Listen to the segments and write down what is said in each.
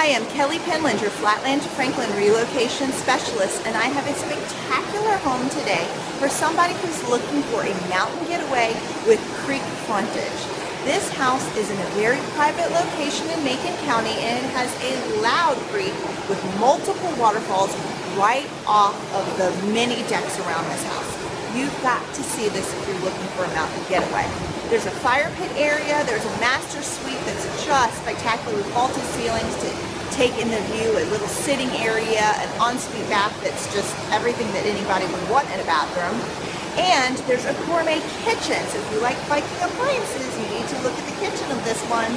Hi, I'm Kelly Penland, your Flatland to Franklin relocation specialist, and I have a spectacular home today for somebody who's looking for a mountain getaway with creek frontage. This house is in a very private location in Macon County, and it has a loud creek with multiple waterfalls right off of the many decks around this house. You've got to see this if you're looking for a mountain getaway. There's a fire pit area, there's a master suite that's just spectacular with vaulted ceilings to take in the view, a little sitting area, an ensuite bath that's just everything that anybody would want in a bathroom. And there's a gourmet kitchen, so if you like Viking appliances, you need to look at the kitchen of this one.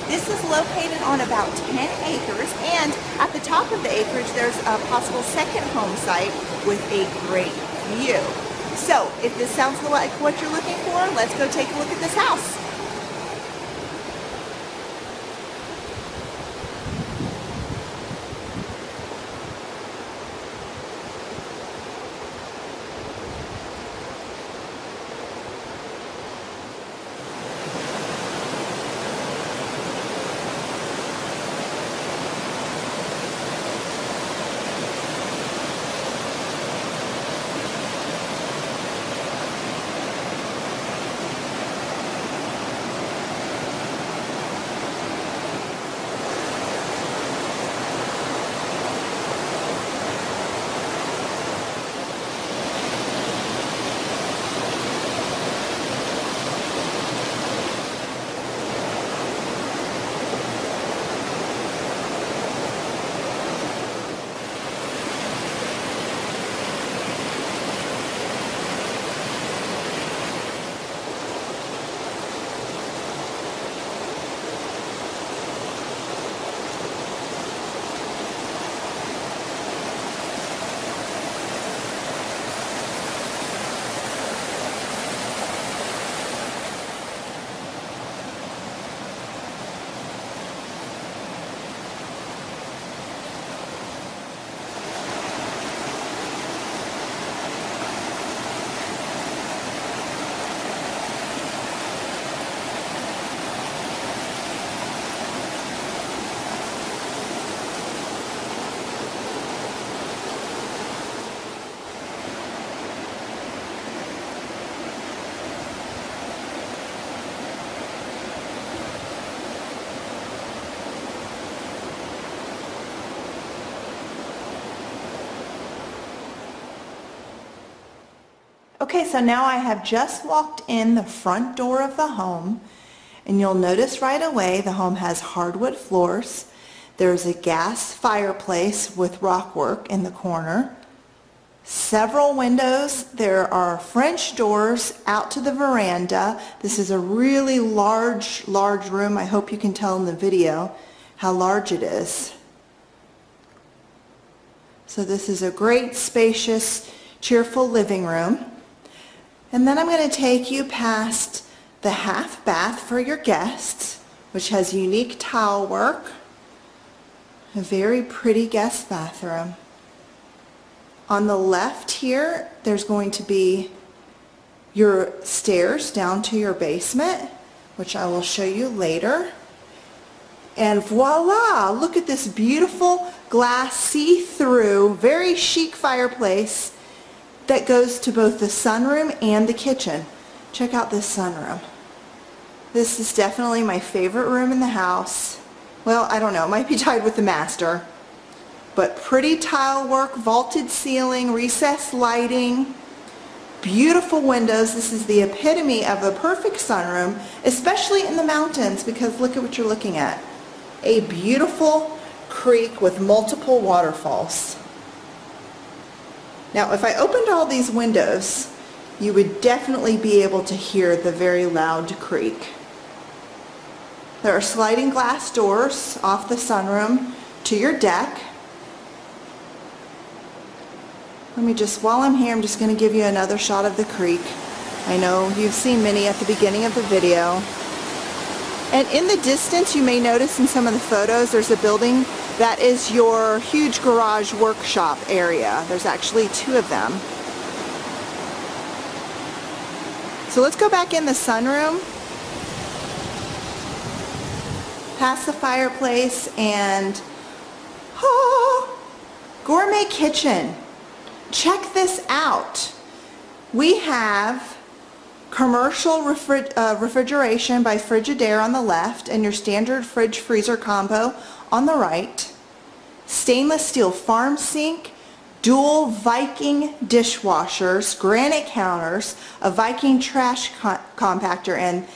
This is located on about 10 acres, and at the top of the acreage there's a possible second home site with a great view. So, if this sounds like what you're looking for, let's go take a look at this house. Okay, so now I have just walked in the front door of the home, and you'll notice right away the home has hardwood floors. There's a gas fireplace with rockwork in the corner. Several windows. There are French doors out to the veranda. This is a really large room. I hope you can tell in the video how large it is. So this is a great, spacious, cheerful living room. And then I'm going to take you past the half bath for your guests, which has unique tile work, a very pretty guest bathroom. On the left here, there's going to be your stairs down to your basement, which I will show you later. And voila! Look at this beautiful glass see-through, very chic fireplace that goes to both the sunroom and the kitchen. Check out this sunroom. This is definitely my favorite room in the house. Well, I don't know, it might be tied with the master. But pretty tile work, vaulted ceiling, recessed lighting, beautiful windows. This is the epitome of a perfect sunroom, especially in the mountains, because look at what you're looking at. A beautiful creek with multiple waterfalls. Now, if I opened all these windows, you would definitely be able to hear the very loud creek. There are sliding glass doors off the sunroom to your deck. Let me just, while I'm here, I'm just going to give you another shot of the creek. I know you've seen many at the beginning of the video. And in the distance, you may notice in some of the photos, there's a building that is your huge garage workshop area. There's actually two of them. So let's go back in the sunroom, past the fireplace, and Oh, Gourmet Kitchen. Check this out. We have commercial refrigeration by Frigidaire on the left and your standard fridge freezer combo on the right. Stainless steel farm sink, dual Viking dishwashers, granite counters, a Viking trash compactor, and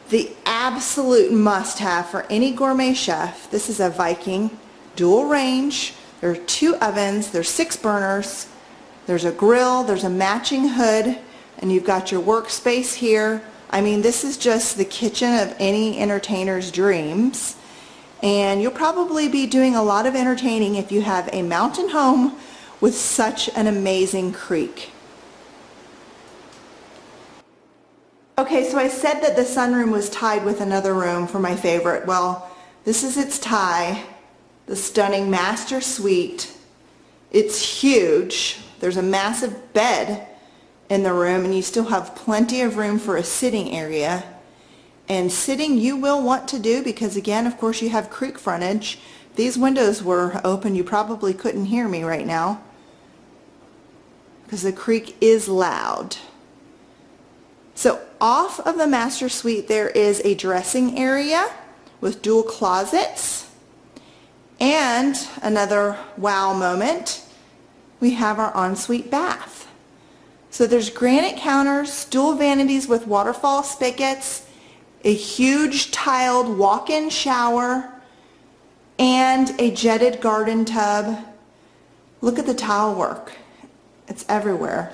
the absolute must-have for any gourmet chef. This is a Viking dual range. There are 2 ovens, there's 6 burners, there's a grill, there's a matching hood, and you've got your workspace here. I mean, this is just the kitchen of any entertainer's dreams. And you'll probably be doing a lot of entertaining if you have a mountain home with such an amazing creek. Okay, so I said that the sunroom was tied with another room for my favorite. Well, this is its tie, the stunning master suite. It's huge. There's a massive bed in the room, and you still have plenty of room for a sitting area. And sitting you will want to do because, again, of course, you have creek frontage. If these windows were open, you probably couldn't hear me right now because the creek is loud. So off of the master suite there is a dressing area with dual closets, and another wow moment, we have our ensuite bath. So there's granite counters, dual vanities with waterfall spigots, a huge tiled walk-in shower, and a jetted garden tub. Look at the tile work. It's everywhere.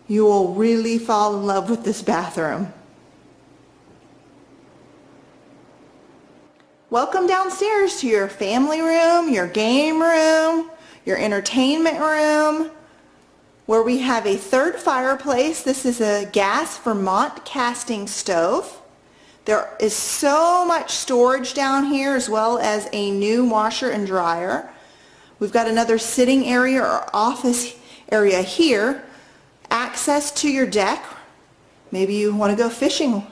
You will really fall in love with this bathroom. Welcome downstairs to your family room, your game room, your entertainment room, where we have a 3rd fireplace. This is a gas Vermont Castings stove. There is so much storage down here, as well as a new washer and dryer. We've got another sitting area or office area here. Access to your deck. Maybe you want to go fishing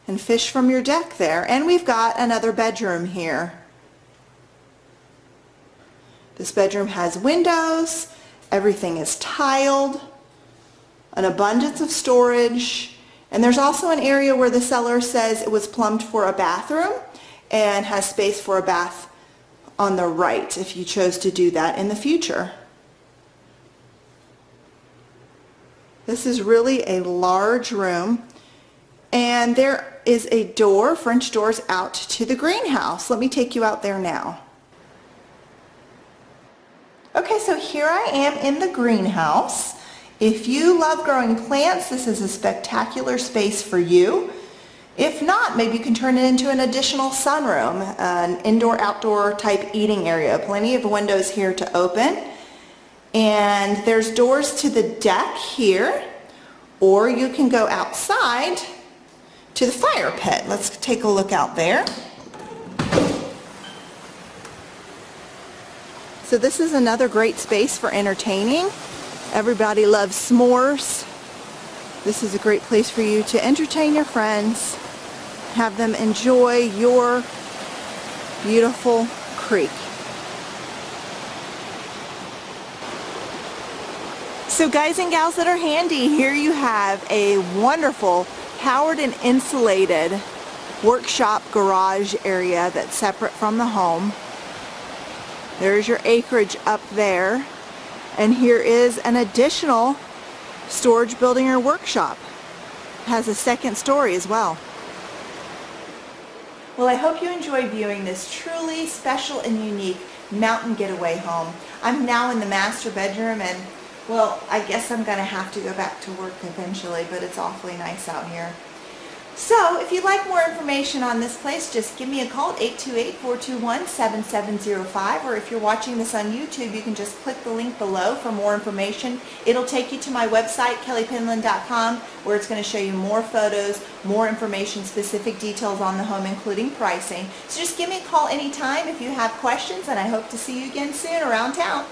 and fish from your deck there. And we've got another bedroom here. This bedroom has windows. Everything is tiled. An abundance of storage. And there's also an area where the seller says it was plumbed for a bathroom and has space for a bath on the right if you chose to do that in the future. This is really a large room, and there is a door, French doors, out to the greenhouse. Let me take you out there now. Okay, so here I am in the greenhouse. If you love growing plants, this is a spectacular space for you. If not, maybe you can turn it into an additional sunroom, an indoor-outdoor type eating area. Plenty of windows here to open. And there's doors to the deck here, or you can go outside to the fire pit. Let's take a look out there. So this is another great space for entertaining. Everybody loves s'mores. This is a great place for you to entertain your friends, have them enjoy your beautiful creek. So guys and gals that are handy, here you have a wonderful powered and insulated workshop garage area that's separate from the home. There's your acreage up there, and here is an additional storage building or workshop. It has a 2nd story as well. Well, I hope you enjoy viewing this truly special and unique mountain getaway home. I'm now in the master bedroom, and well, I guess I'm going to have to go back to work eventually, but it's awfully nice out here. So, if you'd like more information on this place, just give me a call at 828-421-7705, or if you're watching this on YouTube, you can just click the link below for more information. It'll take you to my website, kellypenland.com, where it's going to show you more photos, more information, specific details on the home, including pricing. So just give me a call anytime if you have questions, and I hope to see you again soon around town.